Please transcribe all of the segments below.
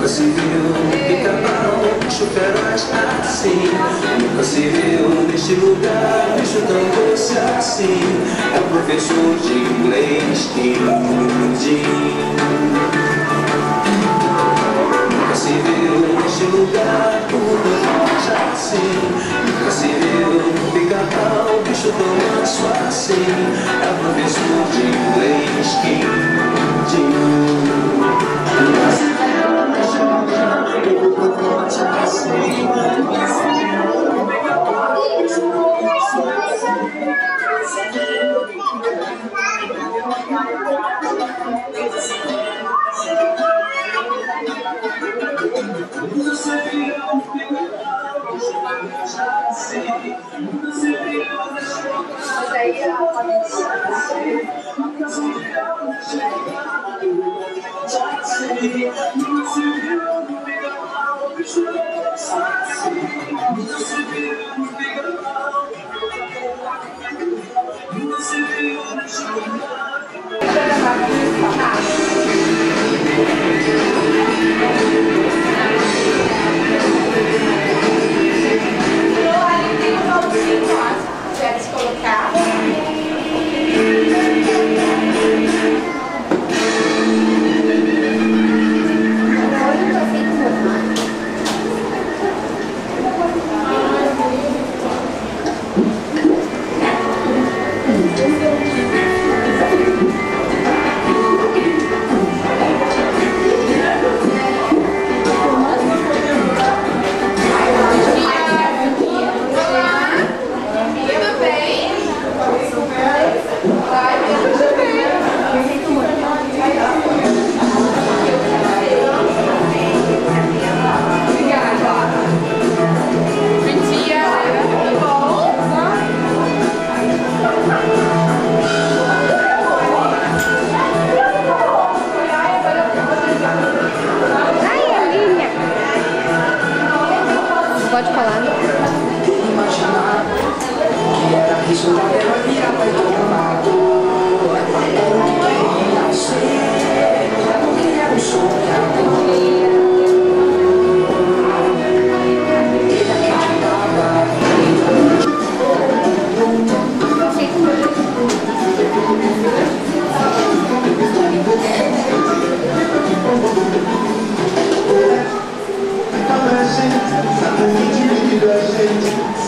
Nunca se viu um pica-pau, bicho feroz assim. Nunca se viu neste lugar, bicho tão doce assim. É o professor de inglês Kim Jin. Nunca se viu neste lugar, um feroz assim. Nunca se viu um pica-pau, bicho tão manso assim. É o professor de inglês Kim Jin. Nunca se viu neste lugar, um feroz assim. Nunca se viu um pica-pau, bicho tão manso assim. Pode falar. Imaginar que era isso da terra vira vai tomado. Era o que queria ser, porque era um sonhador. Ele acreditava.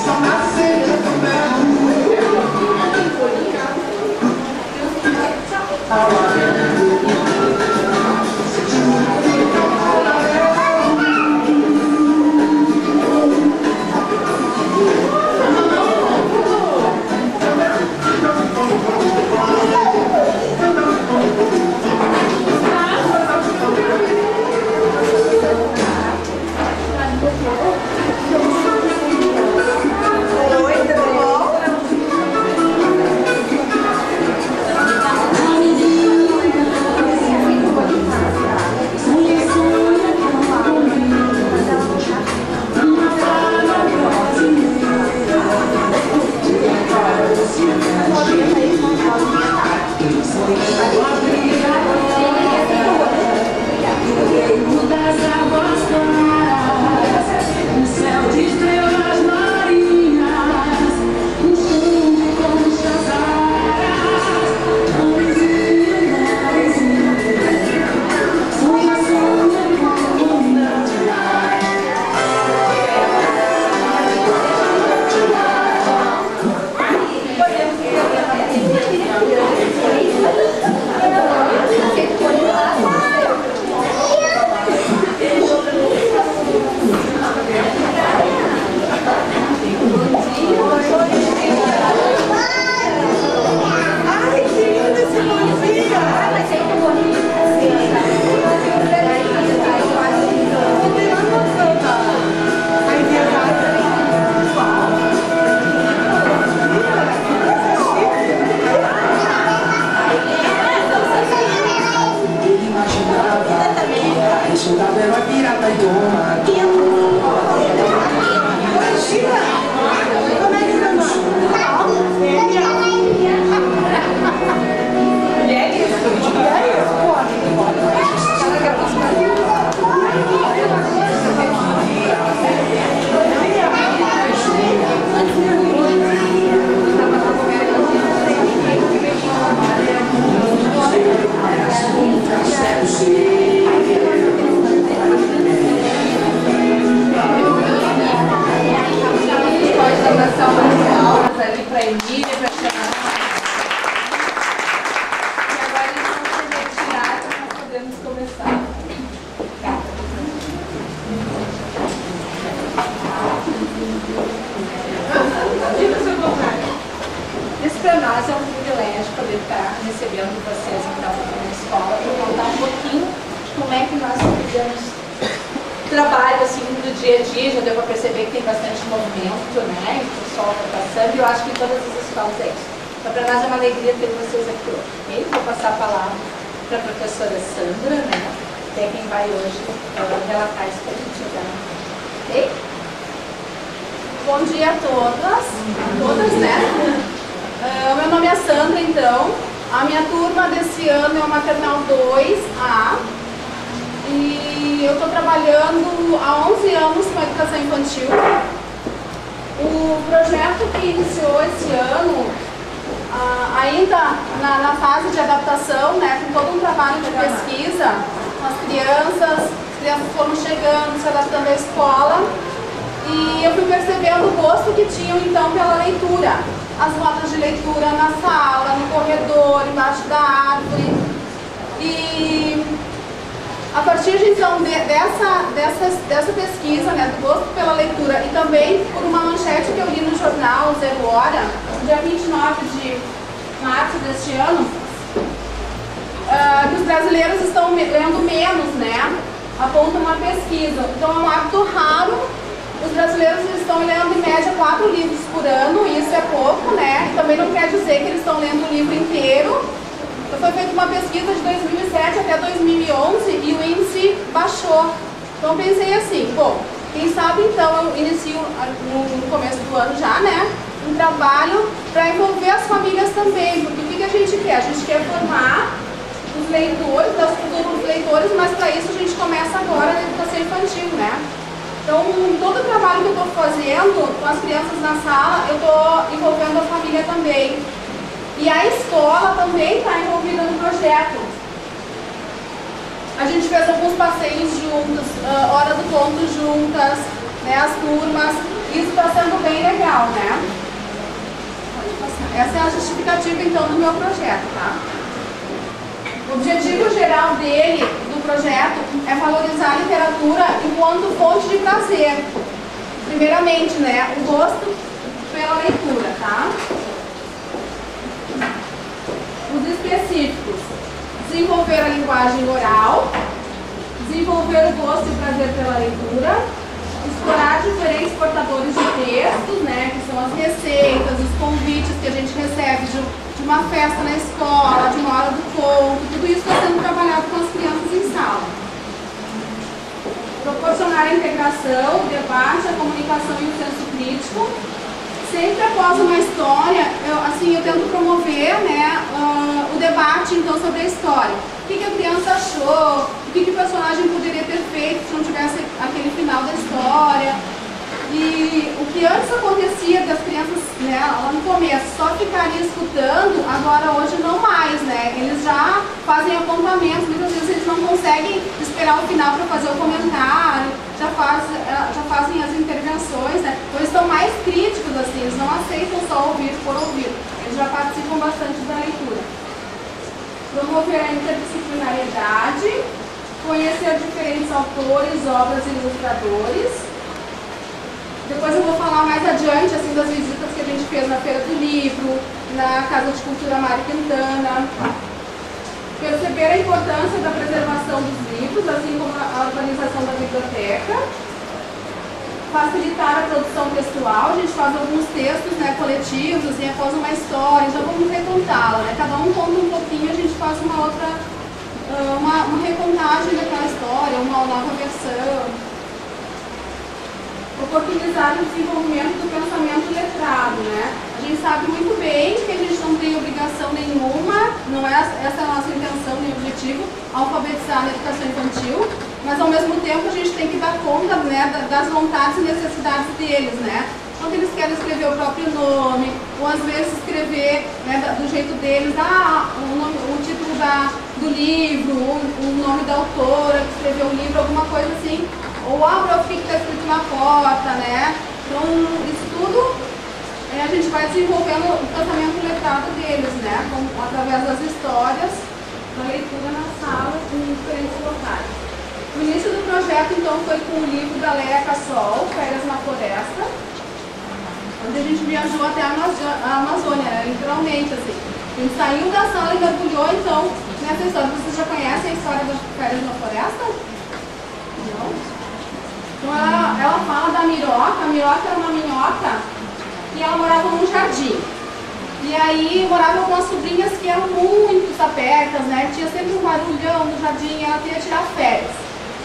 Só nascer trabalho assim do dia a dia, já deu para perceber que tem bastante movimento, né? O pessoal está passando, e eu acho que em todas as escolas é isso. Então, para nós é uma alegria ter vocês aqui hoje, ok? Vou passar a palavra para a professora Sandra, né? Que é quem vai hoje relatar isso para a gente, ok? Bom dia a todas, né? Meu nome é Sandra, então. A minha turma desse ano é o Maternal 2A. E eu estou trabalhando há 11 anos com a educação infantil. O projeto que iniciou esse ano, ainda na fase de adaptação, né, com todo um trabalho de pesquisa, as crianças foram chegando, se adaptando à escola. E eu fui percebendo o gosto que tinham então pela leitura. As rodas de leitura na sala, no corredor, embaixo da árvore. E a partir de, então dessa pesquisa, né, do gosto pela leitura, e também por uma manchete que eu li no jornal Zero Hora, no dia 29 de março deste ano, que os brasileiros estão lendo menos, né? Aponta uma pesquisa. Então é um hábito raro. Os brasileiros estão lendo em média 4 livros por ano, e isso é pouco, né? E também não quer dizer que eles estão lendo o livro inteiro. Então, foi feita uma pesquisa de 2007 até 2011 e o índice baixou. Então pensei assim, bom, quem sabe então eu inicio no começo do ano já, né? Um trabalho para envolver as famílias também, porque o que a gente quer? A gente quer formar os leitores, os futuros leitores, mas para isso a gente começa agora na educação infantil, né? Então, todo o trabalho que eu estou fazendo com as crianças na sala, eu estou envolvendo a família também. E a escola também está envolvida no projeto. A gente fez alguns passeios juntos, hora do conto juntas, né, as turmas. Isso está sendo bem legal, né? Pode passar. Essa é a justificativa, então, do meu projeto, tá? O objetivo geral dele, do projeto, é valorizar a literatura enquanto fonte de prazer. Primeiramente, né, o gosto pela leitura, tá? Os específicos: desenvolver a linguagem oral, desenvolver o gosto e prazer pela leitura, explorar diferentes portadores de textos, né, que são as receitas, os convites que a gente recebe de uma festa na escola, de uma hora do conto, tudo isso está sendo trabalhado com as crianças em sala. Proporcionar a integração, o debate, a comunicação e o senso crítico. Sempre após uma história, eu tento promover, né, o debate então sobre a história. O que a criança achou, o que o personagem poderia ter feito se não tivesse aquele final da história. E o que antes acontecia das crianças, né, lá no começo, só ficarem escutando, agora hoje não mais, né? Eles já fazem apontamentos, muitas vezes eles não conseguem esperar o final para fazer o comentário, já fazem as intervenções, né? Então eles estão mais críticos, assim, eles não aceitam só ouvir por ouvir, eles já participam bastante da leitura. Promover a interdisciplinariedade, conhecer diferentes autores, obras e ilustradores. Depois eu vou falar mais adiante assim, das visitas que a gente fez na Feira do Livro, na Casa de Cultura Mário Quintana. Perceber a importância da preservação dos livros, assim como a organização da biblioteca. Facilitar a produção textual, a gente faz alguns textos, né, coletivos, assim, após uma história, então vamos recontá-la, né? Cada um conta um pouquinho, a gente faz uma outra, uma recontagem daquela história, uma nova versão. Oportunizar o desenvolvimento do pensamento letrado, né? A gente sabe muito bem que a gente não tem obrigação nenhuma, não é essa a nossa intenção nem objetivo, alfabetizar na educação infantil, mas ao mesmo tempo a gente tem que dar conta, né, das vontades e necessidades deles, né? Quando eles querem escrever o próprio nome, ou às vezes escrever, né, do jeito deles, o título do livro, o nome da autora que escreveu o livro, alguma coisa assim. Ou o que está escrito na porta, né? Então, isso tudo a gente vai desenvolvendo o pensamento letrado deles, né? Através das histórias, da leitura na sala, em diferentes locais. O início do projeto, então, foi com o livro da Léa Cassol, Férias na Floresta, onde a gente viajou até a Amazônia, né? Literalmente, assim. A gente saiu da sala e mergulhou, então, nessa história. Vocês já conhecem a história das Férias na Floresta? Não? ela fala da Miroca. A Miroca era uma minhoca e ela morava num jardim. E aí moravam com as sobrinhas que eram muito sapetas, né? Tinha sempre um barulhão no jardim e ela queria tirar férias.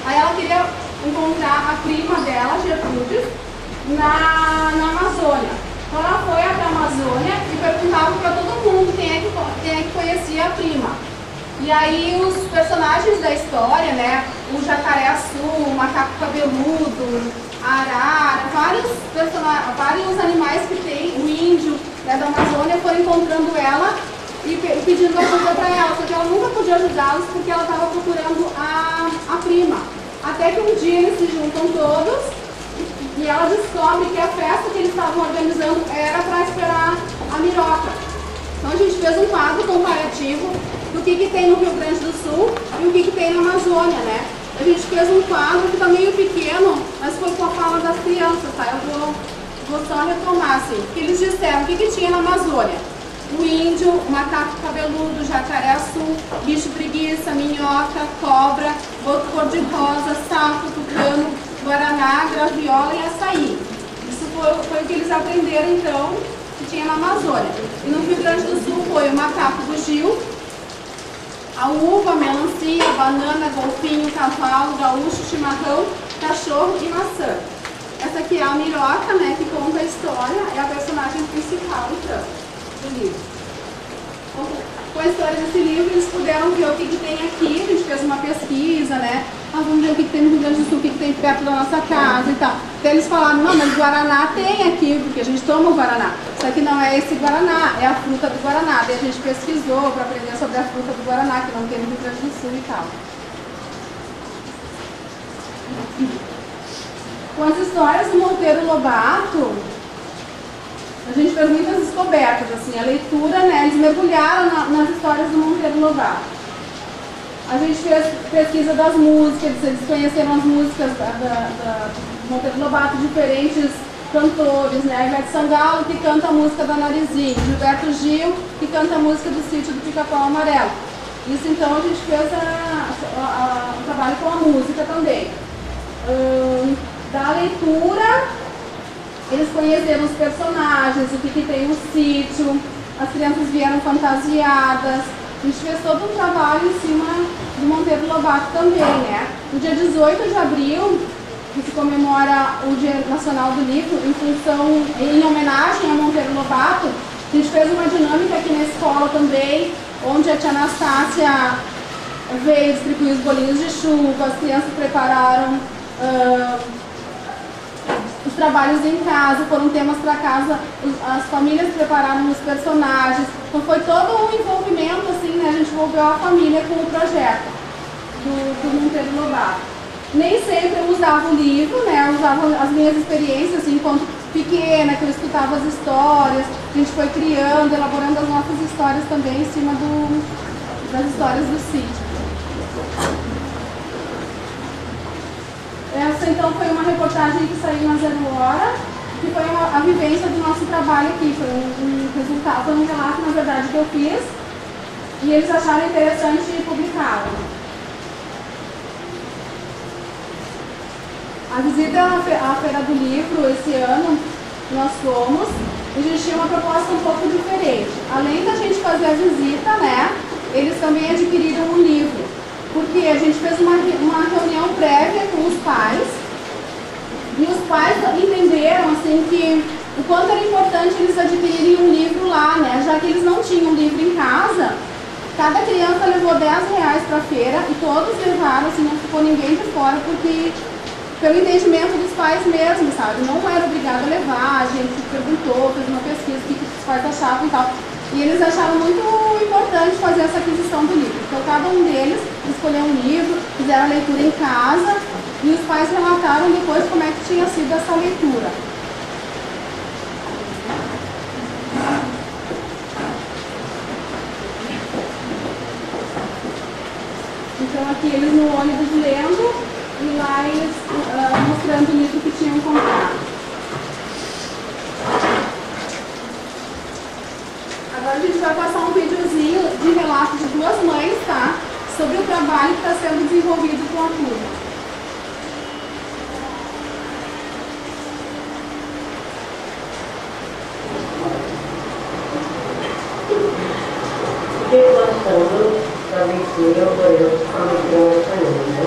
Aí ela queria encontrar a prima dela, Gertrudes, na Amazônia. Então ela foi até a Amazônia e perguntava para todo mundo quem é que conhecia a prima. E aí os personagens da história, né? O jacaré-açu, o macaco cabeludo, a arara, vários animais que tem, o índio, né, da Amazônia, foram encontrando ela e pedindo ajuda para ela. Só que ela nunca podia ajudá-los porque ela estava procurando a prima. Até que um dia eles se juntam todos e ela descobre que a festa que eles estavam organizando era para esperar a Miroca. Então a gente fez um quadro comparativo do que tem no Rio Grande do Sul e o que tem na Amazônia, né? A gente fez um quadro que está meio pequeno, mas foi com a fala das crianças, tá? Eu vou só retomar, assim. Que eles disseram o que tinha na Amazônia. O índio, o macaco cabeludo, jacaré-açu, bicho preguiça, minhoca, cobra, boto cor-de-rosa, sapo, tucano, guaraná, graviola e açaí. Isso foi o que eles aprenderam, então, que tinha na Amazônia. E no Rio Grande do Sul foi o macaco bugio, a uva, a melancia, a banana, golfinho, cavalo, gaúcho, chimarrão, cachorro e maçã. Essa aqui é a Miroca, né, que conta a história, é a personagem principal, então, do livro. Então, com a história desse livro, eles puderam ver o que tem aqui, a gente fez uma pesquisa, né, vamos ver o que tem no Rio Grande do Sul, o que tem perto da nossa casa e tal. Então eles falaram, não, mas Guaraná tem aqui, porque a gente toma o Guaraná. Só que não é esse Guaraná, é a fruta do Guaraná. Daí a gente pesquisou para aprender sobre a fruta do Guaraná, que não tem no Rio Grande do Sul e tal. Com as histórias do Monteiro Lobato, a gente fez muitas descobertas, assim, a leitura, né, eles mergulharam nas histórias do Monteiro Lobato. A gente fez pesquisa das músicas, eles conheceram as músicas do Monteiro Lobato, diferentes cantores, né? Ivete Sangalo, que canta a música da Narizinho, Gilberto Gil, que canta a música do Sítio do Pica-Pau Amarelo. Isso, então, a gente fez o trabalho com a música também. Da leitura, eles conheceram os personagens, o que tem no sítio, as crianças vieram fantasiadas. A gente fez todo um trabalho em cima do Monteiro Lobato também, né? No dia 18 de abril, que se comemora o Dia Nacional do Livro, em homenagem a Monteiro Lobato, a gente fez uma dinâmica aqui na escola também, onde a tia Anastácia veio distribuir os bolinhos de chuva, as crianças prepararam os trabalhos em casa, foram temas para casa, as famílias prepararam os personagens. Então foi todo um envolvimento, assim, né? A gente envolveu a família com o projeto do Monteiro Lobato. Nem sempre eu usava o livro, né? Eu usava as minhas experiências, assim, enquanto pequena, que eu escutava as histórias, a gente foi criando, elaborando as nossas histórias também em cima das histórias do sítio. Essa, então, foi uma reportagem que saiu na Zero Hora, que foi a vivência do nosso trabalho aqui. Foi um resultado, foi um relato, na verdade, que eu fiz, e eles acharam interessante publicá-lo. A visita à Feira do Livro, esse ano, nós fomos, e a gente tinha uma proposta um pouco diferente. Além da gente fazer a visita, né, eles também adquiriram um livro. Porque a gente fez uma reunião prévia com os pais, e os pais entenderam, assim, que o quanto era importante eles adquirirem um livro lá, né? Já que eles não tinham livro em casa, cada criança levou R$10 para a feira, e todos levaram, assim, não ficou ninguém de fora, porque pelo entendimento dos pais mesmo, sabe? Não era obrigado a levar, a gente perguntou, fez uma pesquisa, o que os pais achavam e tal. E eles acharam muito importante fazer essa aquisição do livro. Então, cada um deles escolheu um livro, fizeram a leitura em casa, e os pais relataram depois como é que tinha sido essa leitura. Então, aqui eles no ônibus lendo, e lá eles mostrando o livro que tinham comprado. Agora a gente vai passar um videozinho de relato de duas mães, tá? Sobre o trabalho que está sendo desenvolvido com a turma. eu falei que eu espanhol, né?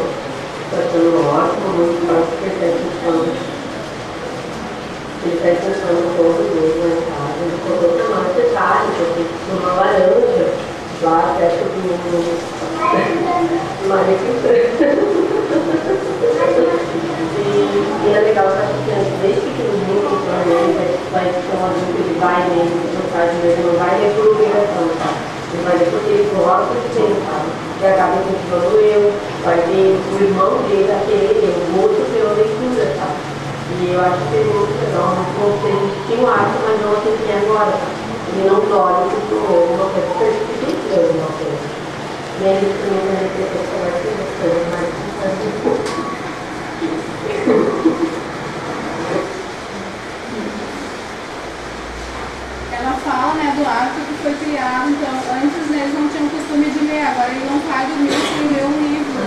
Estou achando ótimo, muito bom, porque ele está pensando todo dia lá em casa. Ele colocou tomar detalhe, porque uma laranja, lá perto do manicure. E é legal para a criança, desde pequenininho, que vai ter um adulto que vai mesmo, que não faz mesmo, não vai ler por obrigação, tá? Ele vai ler porque ele gosta de ter, sabe? E acaba incentivando eu, vai ter o irmão dele a querer ler, o outro pela leitura, tá? E eu acho que é muito legal, muito bom, porque a gente tinha um hábito, mas não assim que agora. Ele não dorme, porque uma coisa que a gente precisa de uma coisa. E aí ele também vai ter que vai ser bastante, mas ela fala, né, do hábito que foi criado, então antes eles não tinham costume de ler, agora ele não vai dormir sem ler um livro.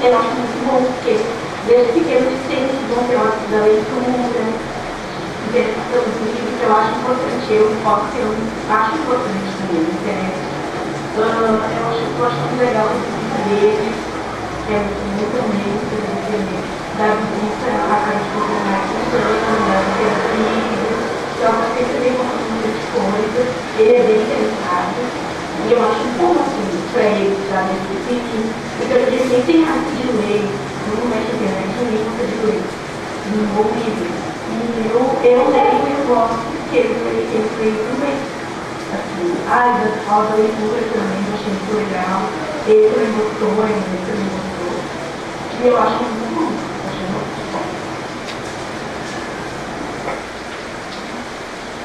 Eu acho muito bom, porque desde pequeno eles têm esse bom hábito da leitura, interpretação dos livros, que eu acho importante, eu acho importante também, me interessa. Eu acho muito legal ler, que é muito bonito, da visita a gente mais é uma coisa bem confundida de coisas, ele é bem interessado, e eu acho bom assim, para ele já nesse sentido, porque eu disse, nem tem hábito de ler, não mexe na internet, nem gosta de ler, não vou livro. E eu leio e eu gosto, porque ele fez também. Assim, da escola da leitura também, eu achei muito legal, ele também gostou, ele também gostou, e eu acho muito bom.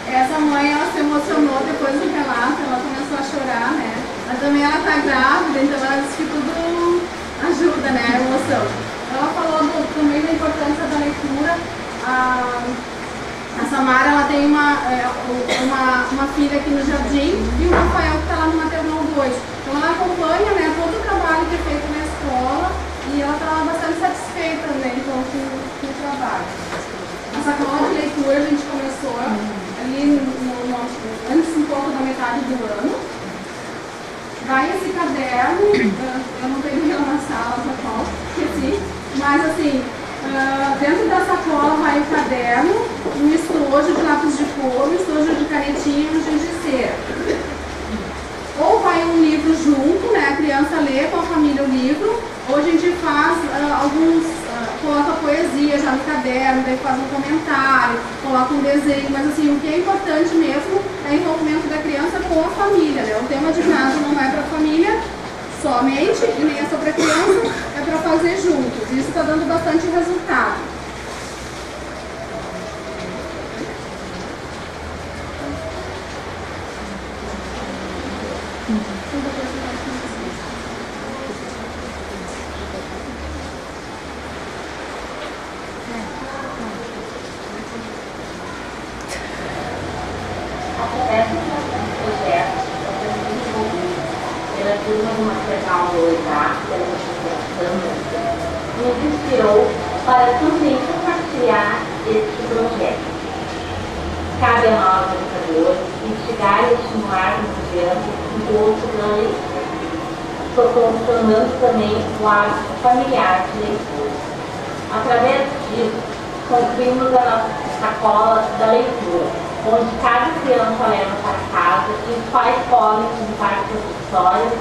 Essa mãe, ela se emocionou depois do relato, ela começou a chorar, né? Mas também ela tá grávida, então ela disse que tudo ajuda, né, a emoção. Ela falou também da importância da leitura. A Samara, ela tem uma filha aqui no jardim e o Rafael que está lá no maternal 2. Então ela acompanha, né, todo o trabalho que é feito na escola e ela está bastante satisfeita, né, então, com o trabalho. A sacola de leitura a gente começou ali antes um pouco da metade do ano. Vai esse caderno, eu não tenho ele na sala, sacola, esqueci, mas assim, dentro da sacola vai o caderno, um estojo de lápis de cor, um estojo de canetinha e um giz de cera. Ou vai um livro junto, né, a criança lê com a família o livro, ou a gente faz coloca poesia já no caderno, daí faz um comentário, coloca um desenho, mas assim, o que é importante mesmo é o envolvimento da criança com a família, né? O tema de casa não é para a família somente, e nem é só para a criança, é para fazer juntos. Isso está dando bastante resultado. Nos inspirou para também compartilhar este projeto. Cabe a nós, educadores, instigar e estimular as crianças o gosto pela leitura, proporcionando também o hábito familiar de leitura. Através disso, construímos a nossa sacola da leitura, onde cada criança leva para casa e os pais podem contar suas histórias,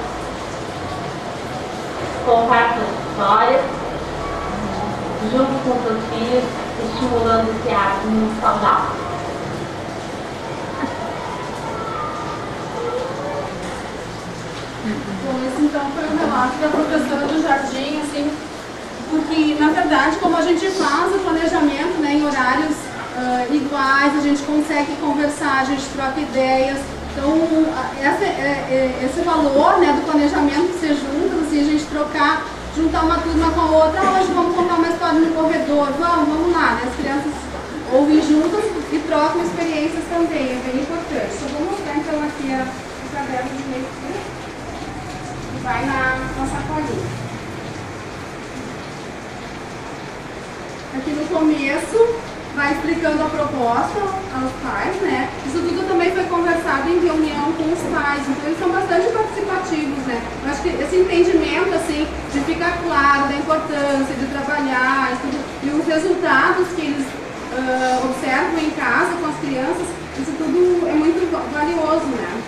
junto com seus filhos, estimulando esse hábito muito saudável. Bom, esse então foi o relato da professora do jardim, assim, porque na verdade, como a gente faz o planejamento, né, em horários iguais, a gente consegue conversar, a gente troca ideias. Então, esse valor, né, do planejamento ser juntas, assim, a gente trocar, juntar uma turma com a outra, hoje vamos contar uma história no corredor, vamos lá, né, as crianças ouvem juntas e trocam experiências também, é bem importante. Então, vou mostrar então aqui o caderno de leitura, que vai na sacolinha. Aqui no começo, vai explicando a proposta aos pais, né? Isso tudo também foi conversado em reunião com os pais, então eles são bastante participativos, né? Eu acho que esse entendimento, assim, de ficar claro da importância de trabalhar e os resultados que eles observam em casa com as crianças, isso tudo é muito valioso, né?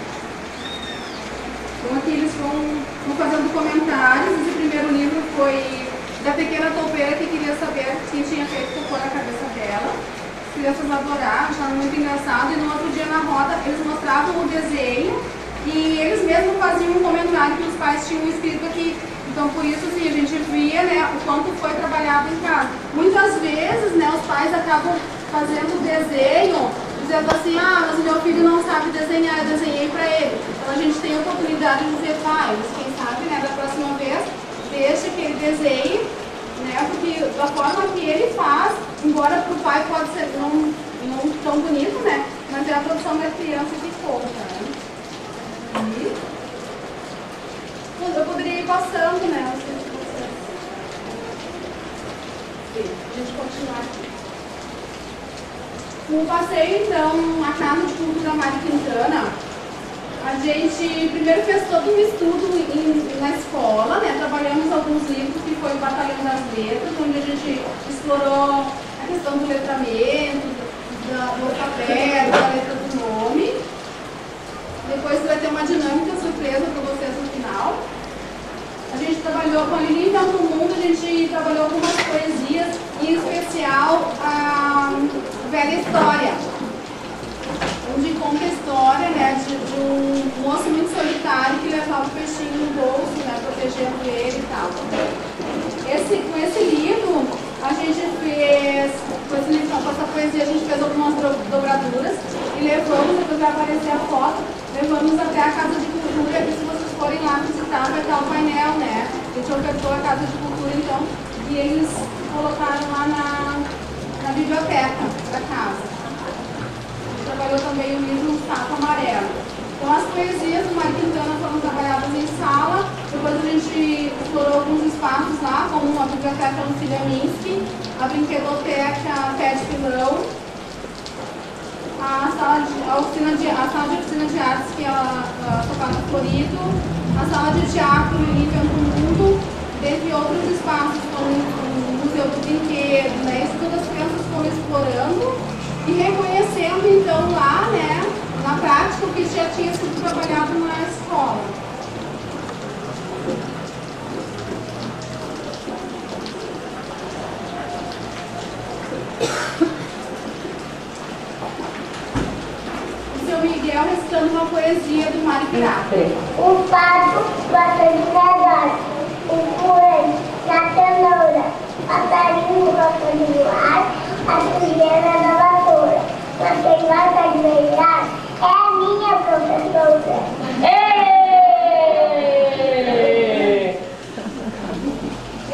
Então aqui eles vão fazendo comentários. Esse primeiro livro foi da pequena toupeira que queria saber quem tinha feito cocô na cabeça dela. As crianças adoraram, acharam muito engraçado, e no outro dia na roda eles mostravam o desenho e eles mesmos faziam um comentário que os pais tinham escrito aqui. Então por isso assim, a gente via, né, o quanto foi trabalhado em casa. Muitas vezes, né, os pais acabam fazendo desenho dizendo assim, ah, mas o meu filho não sabe desenhar, eu desenhei para ele. Então a gente tem a oportunidade de dizer, pai, mas quem sabe, né, da próxima vez, deixa que ele desenhe, né, porque da forma que ele faz, embora para o pai pode ser não tão bonito, né, mas é a produção da criança que conta, né. E eu poderia ir passando, né, a gente continuar aqui. No passeio, então, a Casa de Cultura Mário Quintana, a gente primeiro fez todo um estudo na escola, né? Trabalhamos alguns livros, que foi o Batalhão das Letras, onde a gente explorou a questão do letramento, do alfabeto, da letra do nome. Depois vai ter uma dinâmica surpresa para vocês no final. A gente trabalhou com a Lili Inventa o Mundo, a gente trabalhou algumas poesias, em especial a Velha História, onde conta a história, né, de um moço muito solitário que levava o peixinho no bolso, né, protegendo ele e tal. Com esse livro, a gente fez, com essa poesia, a gente fez algumas dobraduras e levamos, depois vai aparecer a foto, levamos até a Casa de Cultura, e se vocês forem lá visitar, vai estar o painel, né? A gente ofertou a Casa de Cultura, então, e eles colocaram lá na biblioteca da casa. A gente trabalhou também o livro Saco Amarelo. Então, as poesias do Mário Quintana foram trabalhadas em sala, depois a gente explorou alguns espaços lá, como a Biblioteca Lucília Minsky, a Brinquedoteca Pé de Pilão, a sala de oficina de artes, que é a Tocado Florido, a sala de teatro Lili Inventa o Mundo, dentre outros espaços, como o Museu do Brinquedo, né? Isso todas as crianças foram explorando e reconhecendo, então, lá, né, na prática, o que já tinha sido trabalhado na escola. Miguel recitando uma poesia do Mário Pirata. O pato gosta de nadar, o coelho na cenoura, o passarinho gosta de voar, a sujeira da vassoura. Mas quem gosta de beijar é a minha professora.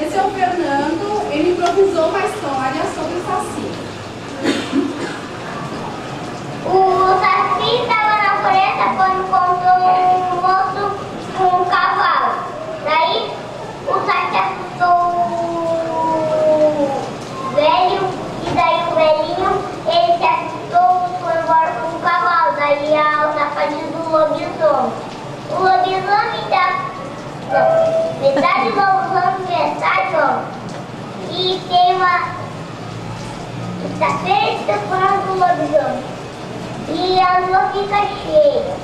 Esse é o Fernando, ele improvisou uma história sobre o Saci. O Saci estava na floresta quando encontrou um moço com um cavalo. Daí o Saci assustou o velho, e daí o velhinho, ele se assustou e foi embora com o cavalo. Daí a safadinha do lobisomem. O lobisomem metade lobisomem, metade homem. E tem uma... está perturbando o lobisomem. E a lua fica cheia.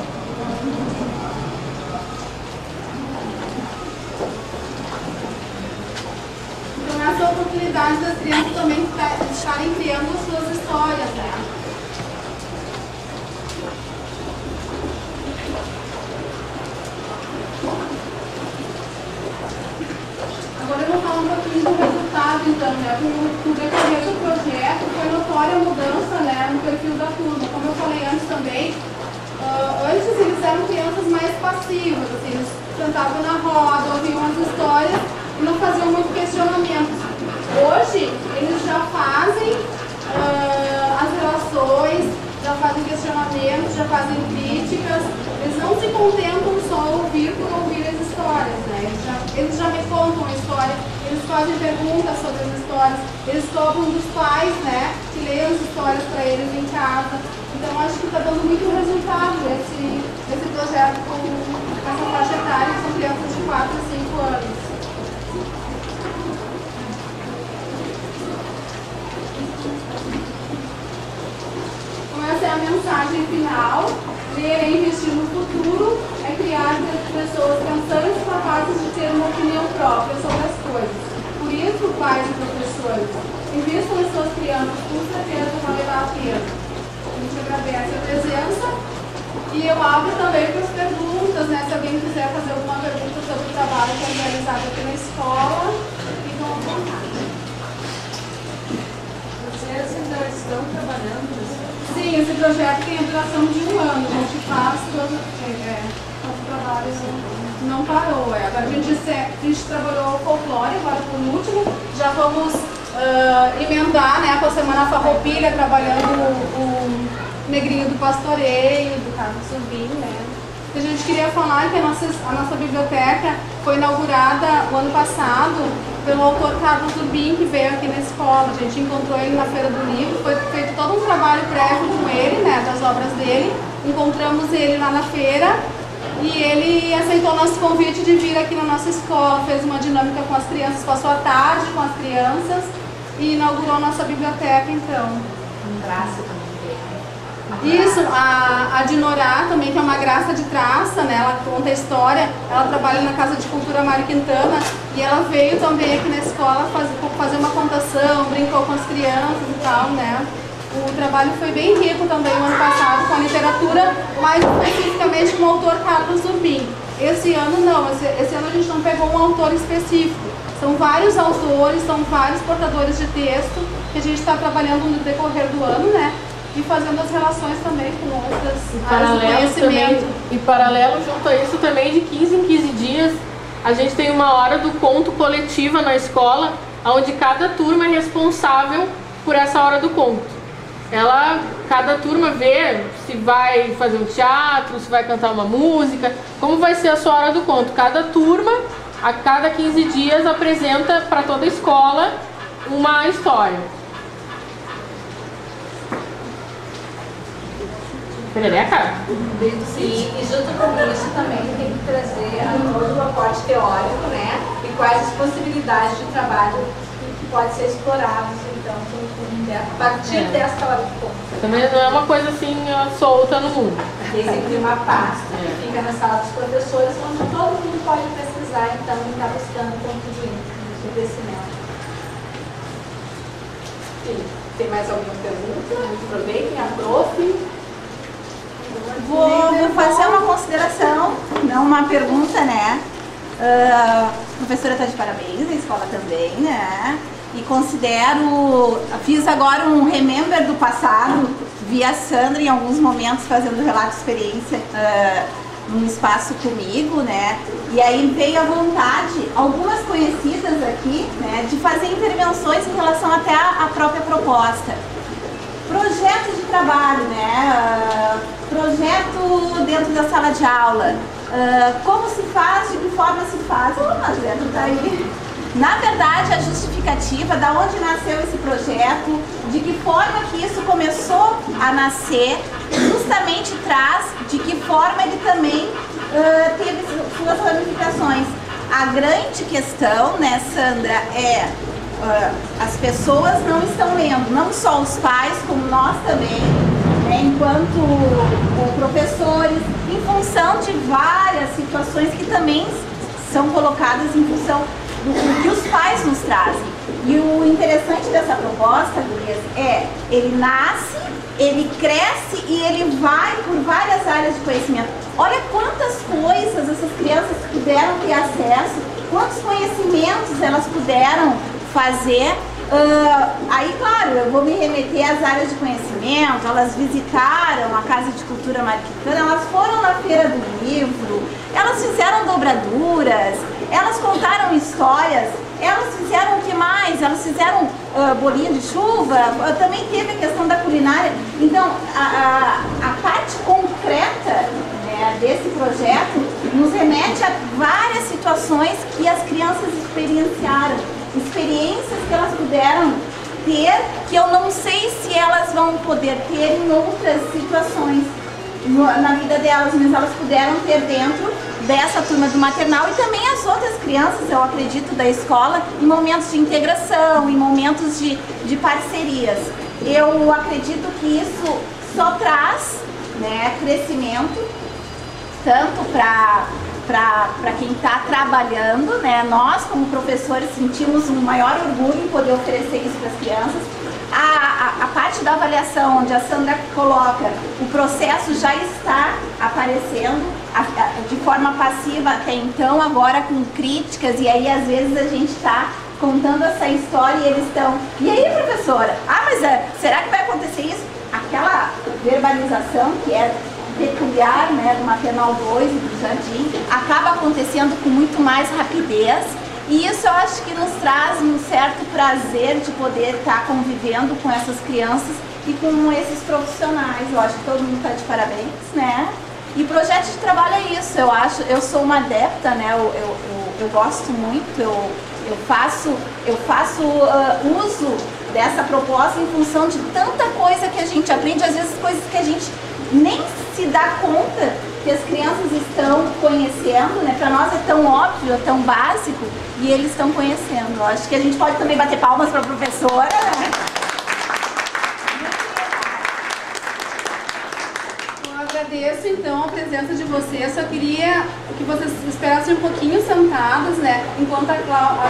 Então, essa oportunidade das crianças também estarem criando as suas histórias, né? Agora eu vou falar um pouquinho do resultado, então, né? No decorrer do projeto, foi notória a mudança, né, no perfil da turma. Como eu falei antes também, antes eles eram crianças mais passivas, assim, eles sentavam na roda, ouviam as histórias e não faziam muito questionamentos. Hoje, eles já fazem as relações, já fazem questionamentos, já fazem críticas, eles não se contentam só ouvir por ouvir as histórias, né? Eles já me contam a história, eles fazem perguntas sobre as histórias, eles cobram dos pais, né, que leiam as histórias para eles em casa. Então acho que está dando muito resultado esse projeto com essa faixa etária, que são crianças de 4 a 5 anos. Então essa é a mensagem final. Ler é investir no futuro, é criar pessoas pensantes capazes de ter uma opinião própria sobre as coisas. Por isso, pais e professores, invistam nas suas crianças, com certeza valerá a pena. A gente agradece a presença e eu abro também para as perguntas, né? Se alguém quiser fazer alguma pergunta sobre o trabalho que é realizado aqui na escola, ficam à vontade. Vocês ainda estão trabalhando nesse? Sim, esse projeto tem a duração de 1 ano. A gente faz todo o trabalho, não parou. Agora a gente trabalhou o folclore, agora por último. Já vamos emendar, né, com a Semana Farroupilha, trabalhando o Negrinho do Pastoreio, do Carlos Zubim, né. A gente queria falar que a nossa biblioteca foi inaugurada o ano passado pelo autor Carlos Zubim, que veio aqui na escola. A gente encontrou ele na Feira do Livro, foi feito todo um trabalho prévio com ele, né, das obras dele. Encontramos ele lá na feira e ele aceitou nosso convite de vir aqui na nossa escola, fez uma dinâmica com as crianças, passou a tarde com as crianças e inaugurou a nossa biblioteca, então. Um braço também. Isso, a Dinorá também, que é uma graça de traça, né? Ela conta a história, ela trabalha na Casa de Cultura Mário Quintana e ela veio também aqui na escola fazer uma contação, brincou com as crianças e tal, né? O trabalho foi bem rico também o ano passado com a literatura, mais especificamente com o autor Carlos Zubim. Esse ano não, esse ano a gente não pegou um autor específico. São vários autores, são vários portadores de texto que a gente está trabalhando no decorrer do ano, né? E fazendo as relações também com outras áreas do conhecimento. E paralelo junto a isso também, de 15 em 15 dias, a gente tem uma hora do conto coletiva na escola, onde cada turma é responsável por essa hora do conto. Cada turma vê se vai fazer um teatro, se vai cantar uma música, como vai ser a sua hora do conto. Cada turma, a cada 15 dias, apresenta para toda a escola uma história. Perereca? Sim, e junto com isso também tem que trazer todo o aporte teórico, né? E quais as possibilidades de trabalho que pode ser explorados, então, a partir dessa hora de conta. Também não é uma coisa assim solta no mundo. Tem sempre uma pasta que fica na sala dos professores, onde todo mundo pode pesquisar, então, e estar buscando contribuir no crescimento. Tem mais alguma pergunta? Aproveitem, a prof. Vou fazer uma consideração, não uma pergunta, né? A professora está de parabéns, a escola também, né? E fiz agora um remember do passado, vi a Sandra em alguns momentos fazendo relato de experiência num espaço comigo, né? E aí veio a vontade, algumas conhecidas aqui, né, de fazer intervenções em relação até à própria proposta. Projeto de trabalho, né? Projeto dentro da sala de aula. Como se faz, de que forma se faz? Mas dentro tá aí. Na verdade, a justificativa da onde nasceu esse projeto, de que forma que isso começou a nascer, justamente traz de que forma ele também teve suas ramificações. A grande questão, né, Sandra, as pessoas não estão lendo, não só os pais, como nós também, né, enquanto professores, em função de várias situações que também são colocadas em função do que os pais nos trazem. E o interessante dessa proposta, Gurias, ele nasce, ele cresce e ele vai por várias áreas de conhecimento. Olha quantas coisas essas crianças puderam ter acesso, quantos conhecimentos elas puderam fazer. Aí, claro, eu vou me remeter às áreas de conhecimento. Elas visitaram a Casa de Cultura Mário Quintana, elas foram na Feira do Livro, elas fizeram dobraduras, elas contaram histórias, elas fizeram o que mais? Elas fizeram bolinho de chuva, também teve a questão da culinária. Então, a parte concreta, né, desse projeto nos remete a várias situações que as crianças experienciaram. experiências que elas puderam ter, que eu não sei se elas vão poder ter em outras situações na vida delas, mas elas puderam ter dentro dessa turma do maternal e também as outras crianças, eu acredito, da escola, em momentos de integração, em momentos de parcerias. Eu acredito que isso só traz, né, crescimento, tanto para quem está trabalhando, né? Nós, como professores, sentimos um maior orgulho em poder oferecer isso para as crianças. A parte da avaliação, onde a Sandra coloca, o processo já está aparecendo de forma passiva até então, agora com críticas, e aí às vezes a gente está contando essa história e eles estão... E aí, professora? Ah, mas será que vai acontecer isso? Aquela verbalização que é peculiar, né, do maternal 2 e do jardim, acaba acontecendo com muito mais rapidez, e isso eu acho que nos traz um certo prazer de poder estar convivendo com essas crianças e com esses profissionais. Eu acho que todo mundo está de parabéns, né? E projeto de trabalho é isso, eu acho, eu sou uma adepta, né, eu gosto muito, eu faço uso dessa proposta em função de tanta coisa que a gente aprende, às vezes coisas que a gente nem se dá conta que as crianças estão conhecendo, né? Para nós é tão óbvio, é tão básico, e eles estão conhecendo. Eu acho que a gente pode também bater palmas para a professora, né? Eu agradeço então a presença de vocês. Só queria que vocês esperassem um pouquinho sentadas, né? Enquanto a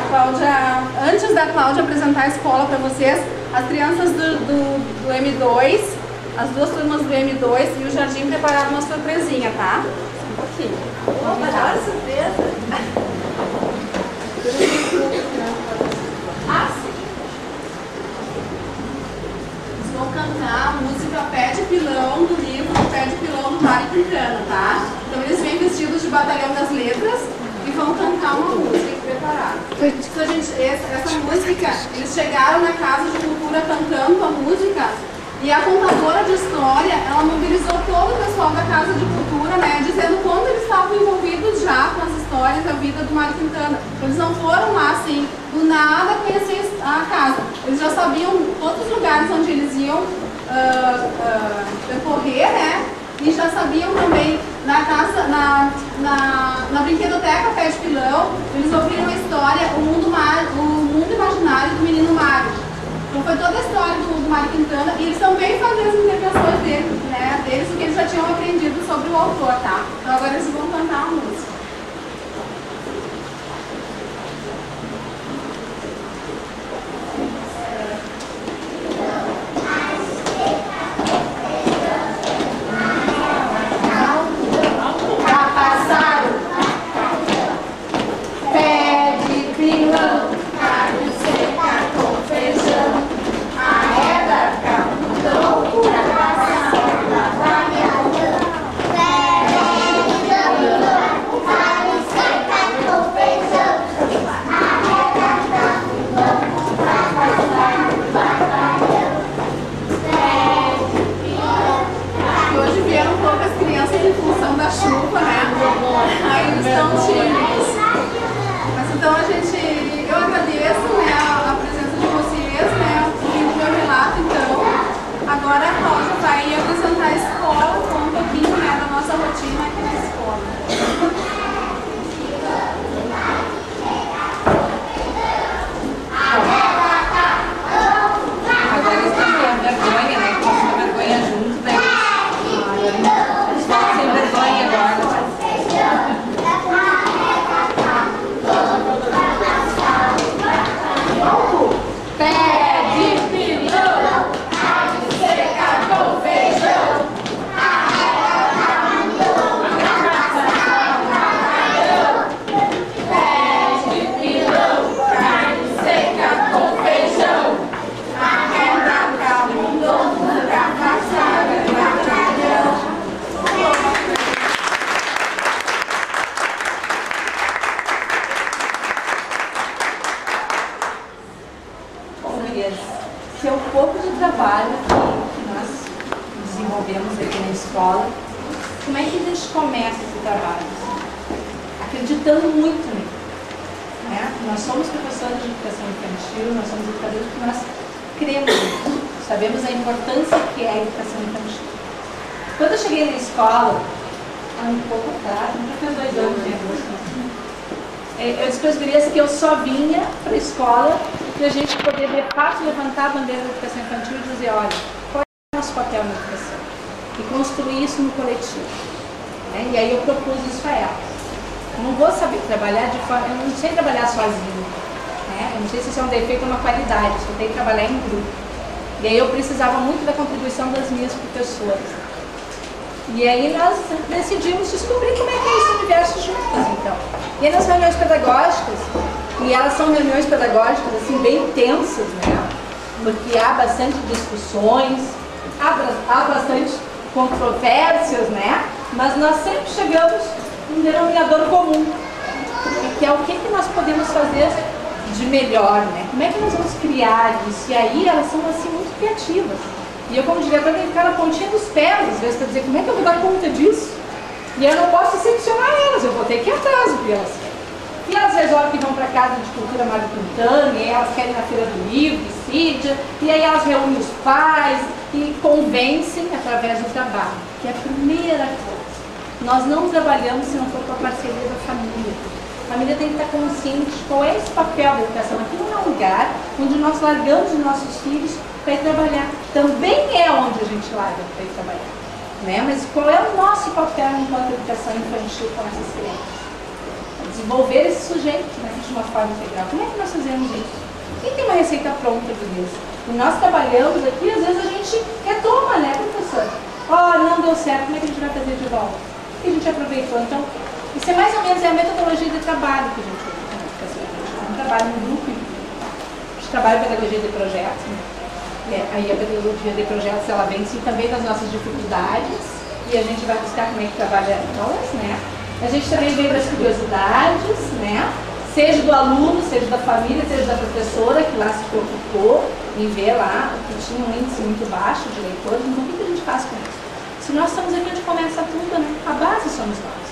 Cláudia, antes da Cláudia apresentar a escola para vocês, as crianças do M2, as duas turmas do M2 e o Jardim prepararam uma surpresinha, tá? Um pouquinho. Opa, da hora surpresa! Ah, sim. Eles vão cantar a música Pé de Pilão do livro Pé de Pilão do Mário Quintana, tá? Então eles vêm vestidos de Batalhão das Letras e vão cantar uma música que prepararam. Então, essa música, eles chegaram na Casa de Cultura cantando a música. E a contadora de história, ela mobilizou todo o pessoal da Casa de Cultura, né, dizendo quanto eles estavam envolvidos já com as histórias da vida do Mário Quintana. Eles não foram lá, assim, do nada conhecer a casa. Eles já sabiam todos os lugares onde eles iam percorrer, né, e já sabiam também, na casa, na brinquedoteca Pé de Pilão, eles ouviram a história, o mundo imaginário do menino Mário. Então foi toda a história do Mário Quintana e eles também fazendo as interpretações deles, porque eles já tinham aprendido sobre o autor, tá? Então agora eles vão cantar a música. Agora a Cláudia vai apresentar a escola com um pouquinho, né, da nossa rotina aqui na escola. Agora eles estão com vergonha, né? Passam vergonha junto, né? Eles falam sem vergonha agora. Pé de pilão, seca com feijão. Esse é um pouco de trabalho que nós desenvolvemos aqui na escola. Como é que a gente começa esse trabalho? Acreditando muito nele, né? Nós somos professores de educação infantil, nós somos educadores porque nós cremos, sabemos a importância que é a educação infantil. Quando eu cheguei na escola, um pouco atrás, não faz 2 anos, eu disse para as gurias que eu só vinha para a escola para a gente poder de fato levantar a bandeira da educação infantil e dizer, olha, qual é o nosso papel na educação? E construir isso no coletivo. Né? E aí eu propus isso a elas. Eu não vou saber trabalhar de forma, eu não sei trabalhar sozinho. Né? Eu não sei se isso é um defeito ou uma qualidade, eu só tenho que trabalhar em grupo. E aí eu precisava muito da contribuição das minhas professoras. E aí nós decidimos descobrir como é que é esse universo juntas, então. E aí nas reuniões pedagógicas, e elas são reuniões pedagógicas assim bem intensas, né? Porque há bastante discussões, há bastante controvérsias, né? Mas nós sempre chegamos num denominador comum, que é o que nós podemos fazer de melhor, né? Como é que nós vamos criar isso? E aí elas são assim muito criativas. E eu, como diretora, tenho que ficar na pontinha dos pés, às vezes, para dizer como é que eu vou dar conta disso. E eu não posso decepcionar elas, eu vou ter que ir atrás do que elas querem. E elas resolvem que vão para a Casa de Cultura Mário Quintana, e aí elas querem ir na Feira do Livro, Cídia, e aí elas reúnem os pais e convencem através do trabalho, que é a primeira coisa. Nós não trabalhamos se não for com a parceria da família. A família tem que estar consciente de qual é esse papel da educação. Aqui não é um lugar onde nós largamos os nossos filhos para ir trabalhar. Também é onde a gente larga para ir trabalhar. Né? Mas qual é o nosso papel enquanto educação infantil com essas crianças? Desenvolver esse sujeito, né, de uma forma integral. Como é que nós fazemos isso? Quem tem uma receita pronta de isso? E nós trabalhamos aqui, às vezes a gente retoma, né, professor? Não deu certo, como é que a gente vai fazer de volta? O que a gente aproveitou? Então, isso é mais ou menos a metodologia de trabalho que a gente usa na educação infantil. Um trabalho no grupo, a gente trabalha pedagogia de projetos, né? Aí a pedagogia de projetos, ela vem sim também das nossas dificuldades, e a gente vai buscar como é que trabalha elas, né? A gente também vem das curiosidades, né? Seja do aluno, seja da família, seja da professora, que lá se preocupou em ver lá que tinha um índice muito baixo de leitores. Então, o que a gente faz com isso? Se nós estamos aqui onde começa tudo, né? A base somos nós.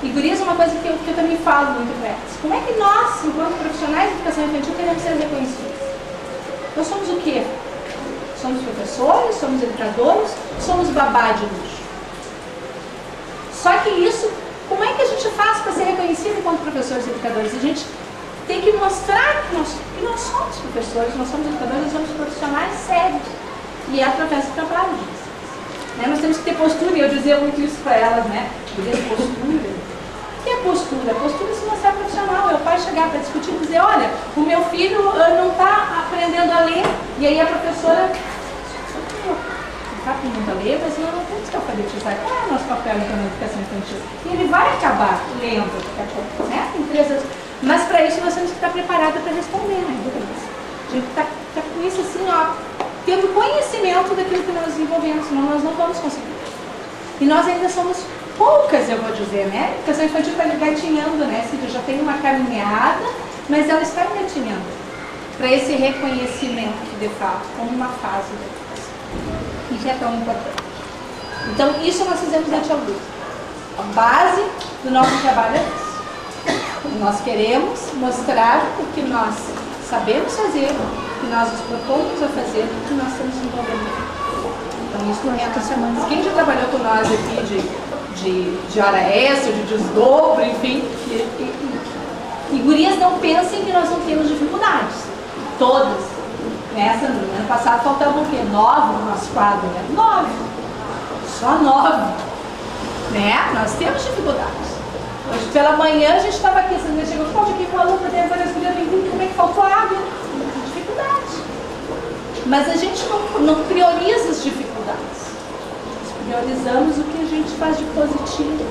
E, gurias, uma coisa que eu também falo muito para elas. Como é que nós, enquanto profissionais de educação infantil, queremos ser reconhecidos? Nós somos o quê? Somos professores, somos educadores, somos babá de luxo. Só que isso, como é que a gente faz para ser reconhecido enquanto professores e educadores? A gente tem que mostrar que nós somos professores, nós somos educadores, nós somos profissionais sérios. E é através do trabalho disso. Né? Nós temos que ter postura, e eu dizia muito isso para elas, né? Postura. O que é postura? Postura é se mostrar profissional. É o pai chegar para discutir e dizer, olha, o meu filho não está aprendendo a ler. E aí a professora está aprendendo a ler, mas não temos que alfabetizar. Qual é o nosso papel então na educação infantil? E ele vai acabar lendo, né? Empresas. Mas para isso nós temos que estar preparados para responder, né? A gente está com isso assim, ó, tendo conhecimento daquilo que nós desenvolvemos, senão nós não vamos conseguir. E nós ainda somos poucas, eu vou dizer, né? A educação infantil está engatinhando, né? Cídia já tem uma caminhada, mas ela está engatinhando para esse reconhecimento, de fato, como uma fase da educação. E que é tão importante. Então, isso nós fizemos na Tia Luz. A base do nosso trabalho é isso. Nós queremos mostrar o que nós sabemos fazer, o que nós nos propomos a fazer, o que nós estamos desenvolvendo. Então, isso não é a semana. Quem já trabalhou com nós aqui de hora extra, de desdobro, enfim, e gurias, não pensem que nós não temos dificuldades. Todas. Nessa, no ano passado faltavam o quê? 9 no nosso quadro, né? 9. Só 9. Né? Nós temos dificuldades. Hoje pela manhã a gente estava aqui, você chegou, pode aqui com a lupa dentro da escolha, como é que faltou água? Dificuldade. Mas a gente não prioriza as dificuldades. Nós priorizamos o que a gente faz de positivo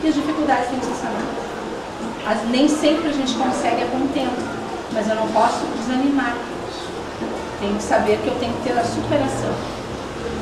e as dificuldades têm que ser sanadas. Nem sempre a gente consegue a bom tempo, mas eu não posso desanimar. Tenho que saber que eu tenho que ter a superação.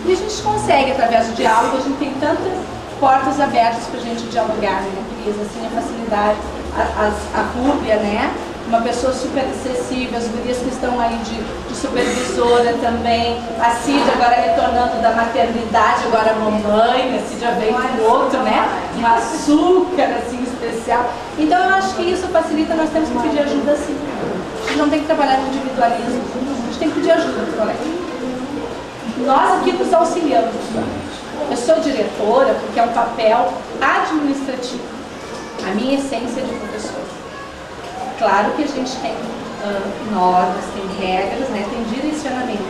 E a gente consegue, através do diálogo, a gente tem tantas portas abertas para a gente dialogar, né? Assim, a facilidade, a Rúbia, né? Uma pessoa super acessível, as gurias que estão aí de supervisora também, a Cídia agora retornando da maternidade, agora mamãe, a Cídia veio com outro, né? Um açúcar, assim, especial. especial. Então eu acho que isso facilita, nós temos que pedir ajuda sim. A gente não tem que trabalhar com individualismo, a gente tem que pedir ajuda para o colega. Nós aqui nos auxiliamos. Eu sou diretora porque é um papel administrativo. A minha essência é de professor. Claro que a gente tem normas, tem regras, né, tem direcionamento.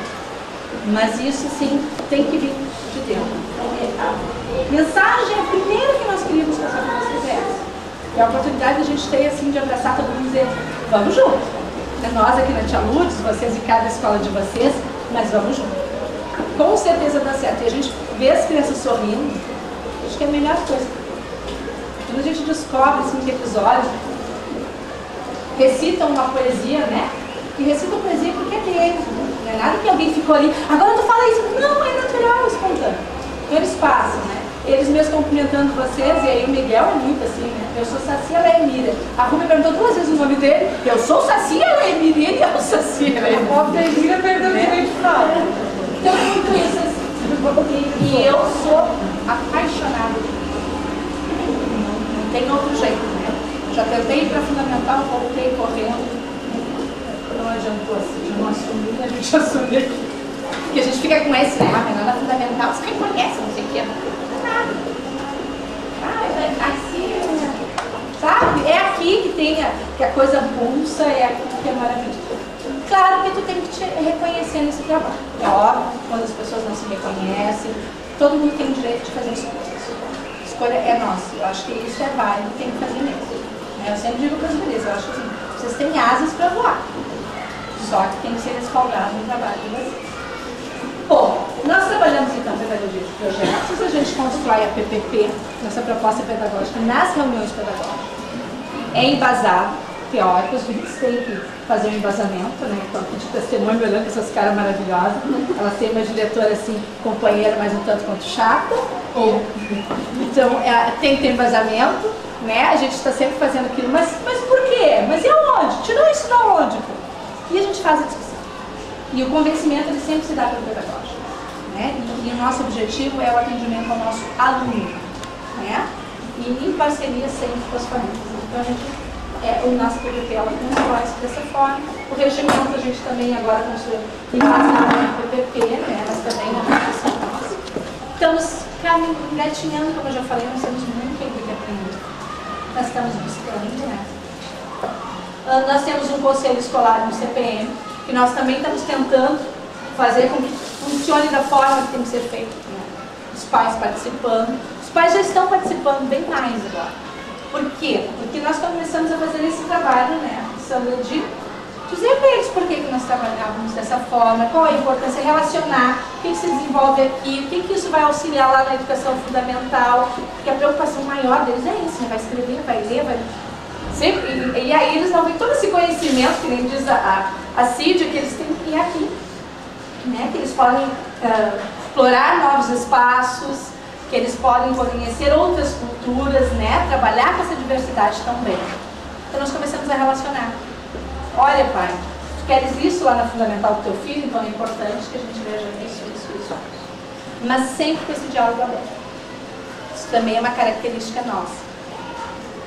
Mas isso sim tem que vir de dentro. A mensagem é a primeira que nós queríamos passar para vocês é essa. E a oportunidade a gente tem assim de abraçar todo mundo e dizer, vamos junto. É nós aqui na Tia Lourdes, vocês em cada escola de vocês, mas vamos junto. Com certeza dá certo. E a gente vê as crianças sorrindo, acho que é a melhor coisa. Quando a gente descobre assim, que episódio, recitam uma poesia, né? E recitam poesia porque é deles, não é nada que alguém ficou ali, agora tu fala isso. Não, é natural, espontâneo. Então eles passam, né? Eles mesmos cumprimentando vocês, e aí o Miguel é muito assim, né? Eu sou Saci, ela é Emília. A Rubia perguntou 2 vezes o nome dele, eu sou Saci, ela é Emília, ele é o Saci, ela é Emília. A pobre da Emília perdeu o direito de falar. Então é muito isso assim. E eu sou apaixonada. Não tem outro jeito, né? Já tentei ir para fundamental, voltei correndo. Não adiantou assim, já não assumi, a gente assumiu aqui. Porque a gente fica com esse, né? Ah, menor na fundamental, você reconhece, não sei o que. Nada. Ah, assim, sabe? É aqui que tem que a coisa pulsa, é aqui que é maravilhoso. Claro que tu tem que te reconhecer nesse trabalho. É óbvio, quando as pessoas não se reconhecem, todo mundo tem o direito de fazer escolhas. A escolha é nossa. Eu acho que isso é válido, tem que fazer mesmo. Eu sempre digo para as mulheres, eu acho assim, vocês têm asas para voar. Só que tem que ser respaldado no trabalho de vocês. Bom, nós trabalhamos então pedagogia de projetos, a gente constrói a PPP, nossa proposta pedagógica, nas reuniões pedagógicas. É embasado, teórico, os vídeos têm que fazer um embasamento, né? Estou aqui de testemunho, olhando essas caras maravilhosas. Elas têm uma diretora assim, companheira, mas um tanto quanto chata. Então, tem que ter embasamento, né? A gente está sempre fazendo aquilo, mas por quê? Mas e aonde? Tirou isso da onde? E a gente faz a discussão. E o convencimento ele sempre se dá pelo pedagógico, né? E o nosso objetivo é o atendimento ao nosso aluno, né? E em parceria sempre com as famílias. Então a gente, o nosso PPP ela constrói dessa forma. O regimento a gente também agora construiu em parceria com o PPP, né? Mas também na nossa. Estamos engatinhando, como eu já falei, nós temos muito que aprender. Nós estamos buscando, né? Nós temos um conselho escolar no CPM, que nós também estamos tentando fazer com que funcione da forma que tem que ser feito, né? Os pais participando. Os pais já estão participando bem mais agora. Por quê? Porque nós começamos a fazer esse trabalho, né, Sandra, de dizer para eles por que nós trabalhávamos dessa forma, qual a importância, relacionar, o que se desenvolve aqui, o que isso vai auxiliar lá na educação fundamental, porque a preocupação maior deles é isso, né? Vai escrever, vai ler, vai... Sempre, e aí eles vão ver todo esse conhecimento, que nem diz a Cídia, que eles têm que ir aqui, né? Que eles podem explorar novos espaços, que eles podem conhecer outras culturas, né? Trabalhar com essa diversidade também. Então nós começamos a relacionar. Olha, pai, tu queres isso lá na fundamental do teu filho, então é importante que a gente veja isso. Mas sempre com esse diálogo aberto. Isso também é uma característica nossa.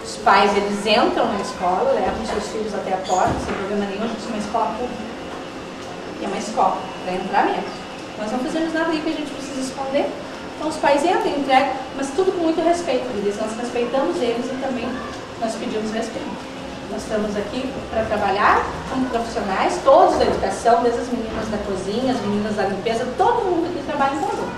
Os pais, eles entram na escola, levam seus filhos até a porta, sem problema nenhum, a gente é uma escola pública. E é uma escola, para entrar mesmo. Nós não fazemos nada aí que a gente precisa esconder. Então os pais entram, entregam, mas tudo com muito respeito. Nós respeitamos eles e também nós pedimos respeito. Nós estamos aqui para trabalhar como profissionais, todos da educação, desde as meninas da cozinha, as meninas da limpeza, todo mundo aqui trabalha em conjunto.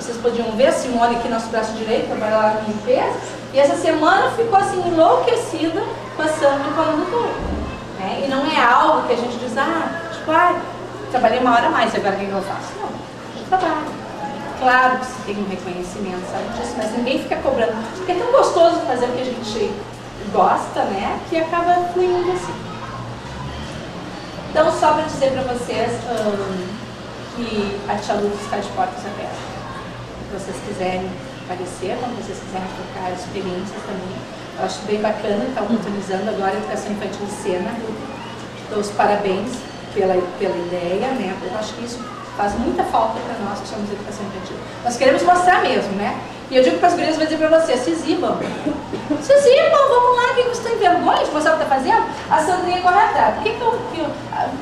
Vocês podiam ver a Simone aqui, nosso braço direito, trabalha lá na limpeza, e essa semana ficou assim enlouquecida com a Sandra falando tudo. Né? E não é algo que a gente diz, trabalhei uma hora a mais, agora o que eu faço? Não, eu trabalho. Claro que você tem um reconhecimento, sabe disso, mas ninguém fica cobrando. Porque é tão gostoso fazer o que a gente gosta, né, que acaba fluindo assim. Então, só para dizer para vocês que a Tia Lourdes está de portas abertas. Se vocês quiserem aparecer, quando vocês quiserem trocar experiências também. Eu acho bem bacana estar oportunizando agora a Educação Infantil de Cena. Dou os parabéns pela ideia, né? Eu acho que isso faz muita falta para nós que somos Educação Infantil. Nós queremos mostrar mesmo, né? E eu digo para as gurias, vou dizer para vocês, se exibam. Vocês irmão, vamos lá, o que vocês têm vergonha de mostrar o que está fazendo? A Sandrinha corre atrás. Por que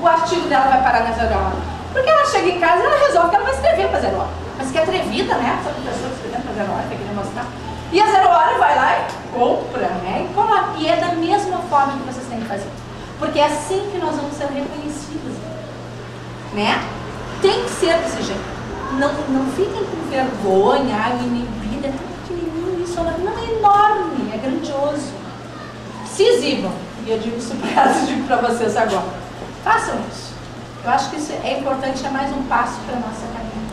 o artigo dela vai parar na 0 hora? Porque ela chega em casa e ela resolve que ela vai escrever para 0 hora. Mas que atrevida, né? Essa pessoa escrevendo para 0 hora, que queria mostrar. E a 0 hora vai lá e compra, né? E coloca. E é da mesma forma que vocês têm que fazer. Porque é assim que nós vamos ser reconhecidos, né? Tem que ser desse jeito. Não fiquem com vergonha, inibido, é tão pequenininho isso, não é enorme, é grandioso. Se exibam, e eu digo isso para vocês agora, façam isso. Eu acho que isso é importante, é mais um passo para a nossa caminhada.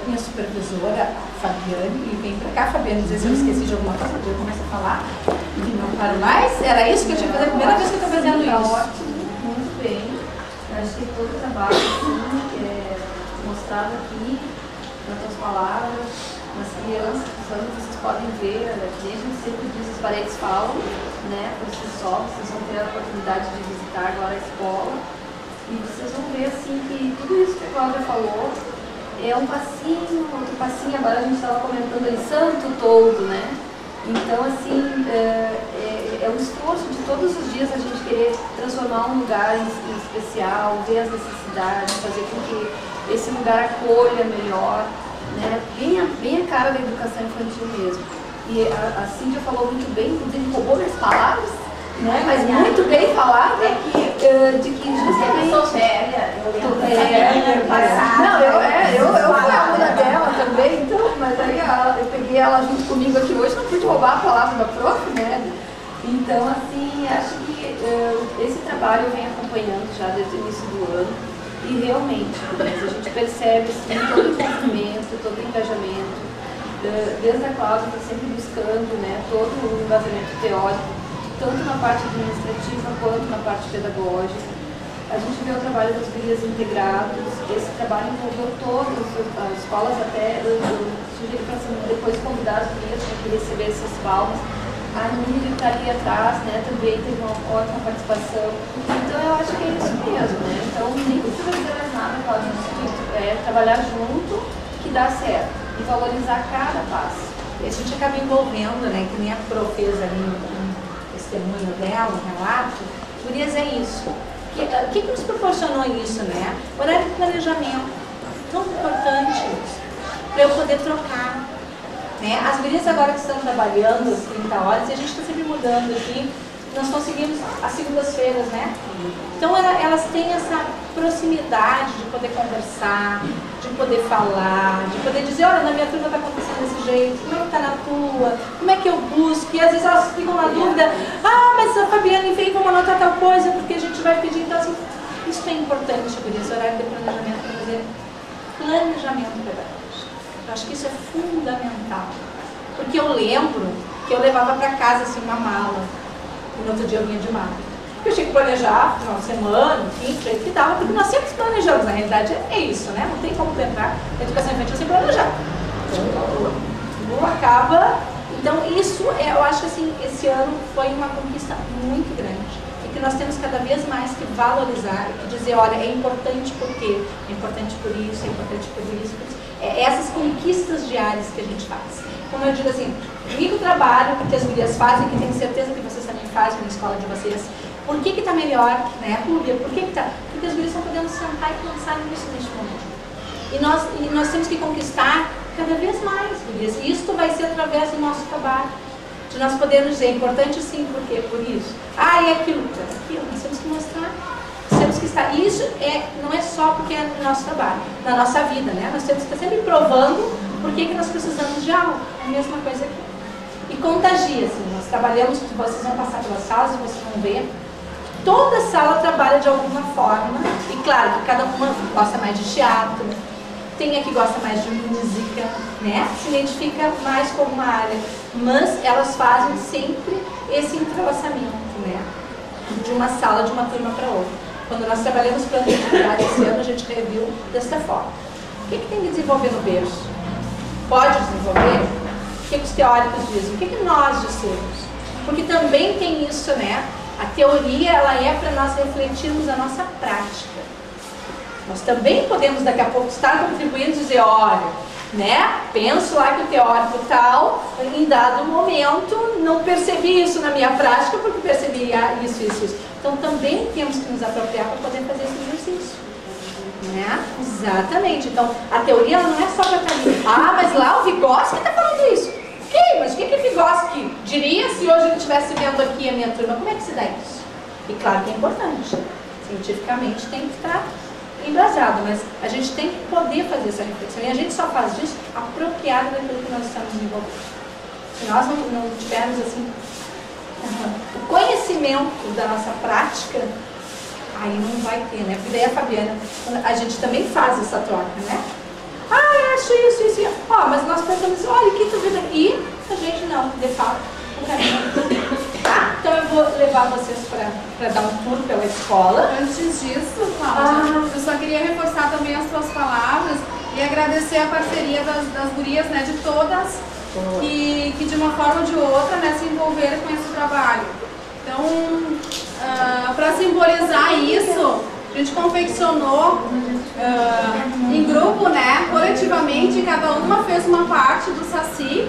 Minha supervisora, Fabiane, e vem para cá, Fabiane, não sei se eu esqueci de alguma coisa, porque eu começo a falar e não paro mais. Era isso que eu tinha que fazer, a primeira vez que eu estou fazendo isso. Ótimo, muito bem. Acho que todo o trabalho assim, mostrado aqui, nas tuas palavras, nas crianças, vocês podem ver, aqui a gente sempre diz, as paredes falam, né, por si só, vocês vão ter a oportunidade de visitar agora a escola, e vocês vão ver, assim, que tudo isso que a Cláudia falou é um passinho, outro passinho, agora a gente estava comentando ali, santo todo, né, então, assim, é um esforço de todos os dias a gente querer transformar um lugar em especial, ver as necessidades, fazer com que esse lugar acolha melhor, né? Bem a cara da educação infantil mesmo. E a Cíntia falou muito bem, inclusive roubou minhas palavras, né? Mas muito bem falada, de que justamente... Eu sou velha, eu lembro eu fui aluna dela também, então, mas aí eu peguei ela junto comigo aqui hoje, não pude roubar a palavra da prof, né? Então, assim, acho que esse trabalho eu venho acompanhando já desde o início do ano. E realmente, a gente percebe assim, todo o envolvimento, todo o engajamento, desde a Cláudia está sempre buscando, né, todo o embasamento teórico, tanto na parte administrativa quanto na parte pedagógica. A gente vê o trabalho das gurias integrados, esse trabalho envolveu todas as escolas, até eu sugeri para depois convidar as gurias para que recebessem essas palmas. A Nília que está ali atrás, né, também teve uma ótima participação. Então eu acho que é isso mesmo, né? Então nem precisa dizer mais nada, Cláudia, é trabalhar junto que dá certo e valorizar cada passo. E a gente acaba envolvendo, né, que nem a prof fez ali no testemunho dela, no relato, gurias, é isso. O que nos proporcionou isso, né? O horário de planejamento, tão importante isso, para eu poder trocar. Né? As gurias agora que estão trabalhando as 30 horas, e a gente está sempre mudando aqui, nós conseguimos as segundas-feiras, né? Então elas têm essa proximidade de poder conversar, de poder falar, de poder dizer, olha, na minha turma está acontecendo desse jeito, como é que está na tua, como é que eu busco, e às vezes elas ficam na dúvida, mas a Fabiane veio, vamos anotar tal coisa, porque a gente vai pedir, então assim, isso é importante, gurias, horário de planejamento, para fazer planejamento pedagógico. Eu acho que isso é fundamental, porque eu lembro que eu levava para casa assim uma mala, e no outro dia eu vinha de mala. Eu tinha que planejar final de semana, enfim, do jeito que dava, porque nós sempre planejamos, na realidade é isso, né? Não tem como tentar a educação infantil sem planejar. Então, acaba. Então, isso, eu acho assim, esse ano foi uma conquista muito grande. E que nós temos cada vez mais que valorizar e que dizer, olha, é importante por quê? É importante por isso, é importante por isso, por isso. Essas conquistas diárias que a gente faz. Como eu digo assim, o trabalho que as gurias fazem, que tenho certeza que vocês também fazem na escola de vocês, por que está melhor, né, Clúbia? Por que está? Porque as gurias estão podendo sentar e pensar nisso neste momento. E nós temos que conquistar cada vez mais, gurias. E isso vai ser através do nosso trabalho. De nós podermos dizer, é importante sim, por quê? Por isso. E aquilo, nós temos que mostrar. Temos que estar. E isso não é só porque é no nosso trabalho, na nossa vida, né? Nós temos que estar sempre provando por que nós precisamos de algo. A mesma coisa aqui. E contagia, assim, nós trabalhamos, vocês vão passar pelas salas e vocês vão ver. Toda sala trabalha de alguma forma, e claro que cada uma gosta mais de teatro, tem a que gosta mais de música, né? Se identifica mais com uma área, mas elas fazem sempre esse entrelaçamento, né? De uma sala, de uma turma para outra. Quando nós trabalhamos plano de atividade esse ano, a gente reviu desta forma. O que tem que desenvolver no berço? Pode desenvolver? O que os teóricos dizem? O que nós dissemos? Porque também tem isso, né? A teoria, ela é para nós refletirmos a nossa prática. Nós também podemos, daqui a pouco, estar contribuindo e dizer, olha, né? Penso lá que o teórico tal, em dado momento, não percebi isso na minha prática, porque percebi isso. Então também temos que nos apropriar para poder fazer esse exercício. Né? Exatamente. Então a teoria ela não é só para estar ali. Ah, mas lá o Vygotsky está falando isso. Ok, mas o que Vygotsky diria se hoje ele estivesse vendo aqui a minha turma? Como é que se dá isso? E claro que é importante. Cientificamente tem que estar embasado, mas a gente tem que poder fazer essa reflexão. E a gente só faz disso apropriado daquilo que nós estamos desenvolvendo. Se nós não tivermos assim o conhecimento da nossa prática, aí não vai ter, né? Porque daí a Fabiana, a gente também faz essa troca, né? Ah, eu acho isso. Ó, mas nós pensamos, olha, o que tu vendo aqui? A gente não, de fato, o caminho. Tá? Então eu vou levar vocês para dar um tour pela escola. Antes disso, Cláudia, eu só queria reforçar também as tuas palavras e agradecer a parceria das gurias, né, de todas, que de uma forma ou de outra, né, se envolveram com esse trabalho. Então, para simbolizar isso, a gente confeccionou em grupo, né, coletivamente, cada uma fez uma parte do Saci.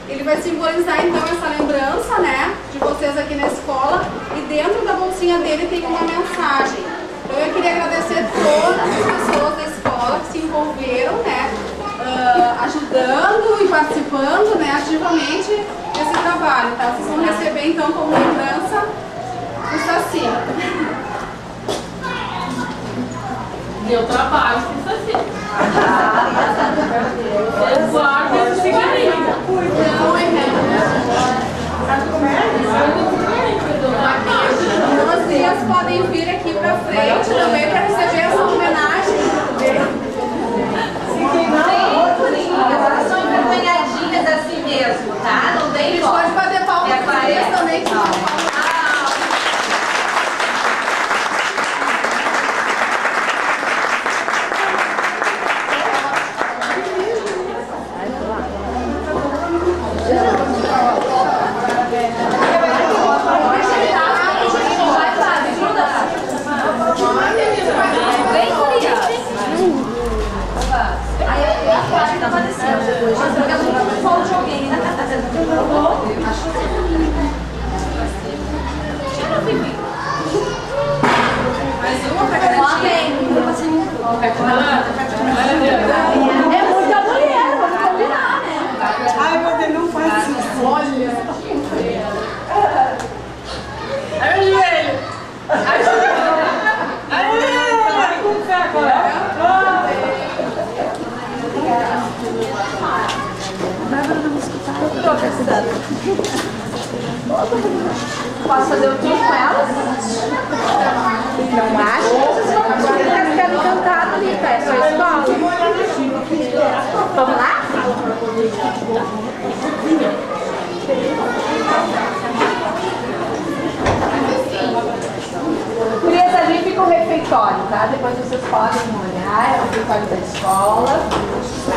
Ele vai simbolizar então essa lembrança, né, de vocês aqui na escola, e dentro da bolsinha dele tem uma mensagem. Então eu queria agradecer todas as pessoas da escola que se envolveram, né, ajudando e participando, né, ativamente desse trabalho, tá? Vocês vão receber então como lembrança o Saci. Deu trabalho com Saci. Guarda esse cigarrinho. Vocês podem vir aqui pra frente também para receber essa homenagem. Elas são envergonhadinhas assim mesmo, tá? Não tem A gente pode bater palma pra vocês também. É muita mulher, vamos combinar, né? Ai, você não faz isso. Olha. Ai, meu joelho. Ai, Ai, com o pé, colega. Posso fazer o tour com elas? Não acho que vocês vão ficar encantados ali, tá? É só escola. Vamos lá? Gurias, ali fica o refeitório, tá? Depois vocês podem olhar, é o refeitório da escola.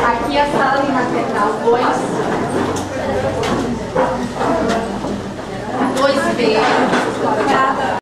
Aqui a sala de maternal 2B.